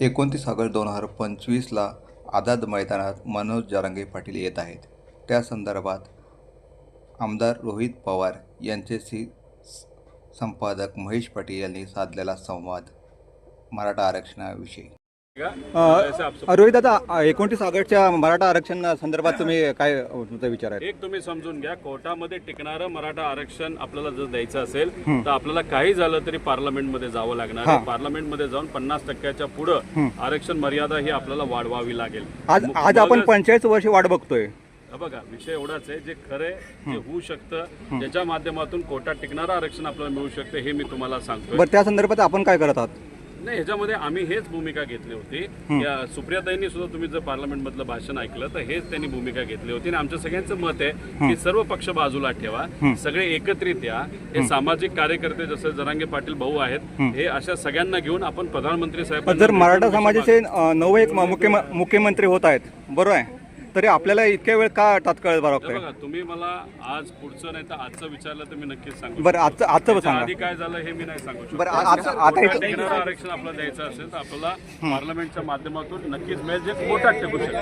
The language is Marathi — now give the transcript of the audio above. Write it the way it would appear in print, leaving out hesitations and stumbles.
29 ऑगस्ट 2025ला आझाद मैदानात मनोज जरांगे पाटील येत आहेत. त्या संदर्भात आमदार रोहित पवार यांच्याशी संपादक महेश पाटील यांनी साधलेला संवाद मराठा आरक्षणाविषयी. रोहित दादा, 29 ऑगस्टच्या मराठा आरक्षण संदर्भात तुम्ही काय तुमचा विचार आहे? एक तुम्ही समजून घ्या, कोर्टामध्ये टिकणारं मराठा आरक्षण आपल्याला जर द्यायचं असेल तर आपल्याला काही झालं तरी पार्लमेंटमध्ये जावं लागणार आहे. पार्लमेंटमध्ये जाऊन 50% पुढं आरक्षण मर्यादा ही आपल्याला वाढवावी लागेल. आज आपण 45 वर्ष वाट बघतोय. बघा, विषय एवढाच आहे, जे खरे जे होऊ शकतं, ज्याच्या माध्यमातून कोर्टात टिकणारं आरक्षण आपल्याला मिळू शकतं, हे मी तुम्हाला सांगतोय. बरं, त्या संदर्भात आपण काय करत आहात? नाही, ह्याच्यामध्ये आम्ही हेच भूमिका घेतली होती. या सुप्रियाताईंनी सुद्धा, तुम्ही जर पार्लमेंट मधलं भाषण ऐकलं तर हेच त्यांनी भूमिका घेतली होती. आणि आमच्या सगळ्यांचं मत आहे की सर्व पक्ष बाजूला ठेवा, सगळे एकत्रित या. हे सामाजिक कार्यकर्ते जसं जरांगे पाटील भाऊ आहेत, हे अशा सगळ्यांना घेऊन आपण प्रधानमंत्री साहेब, जर मराठा समाजाचे नवे एक मुख्यमंत्री होत आहेत, बरोबर आहे, तरी आपल्याला इतक्या वेळ का तात्काळ बघताय? बघा, तुम्ही मला आज पुढचं नाही तर आजचं विचारलं तर मी नक्कीच सांगू. बरं, आजचं सांगा. आधी काय झालं हे मी नाही सांगू शकतो. बरं, आता आरक्षण आपल्याला द्यायचं असेल तर आपल्याला पार्लमेंटच्या माध्यमातून नक्कीच मिळेल, जे कोर्टात टिकू शकेल.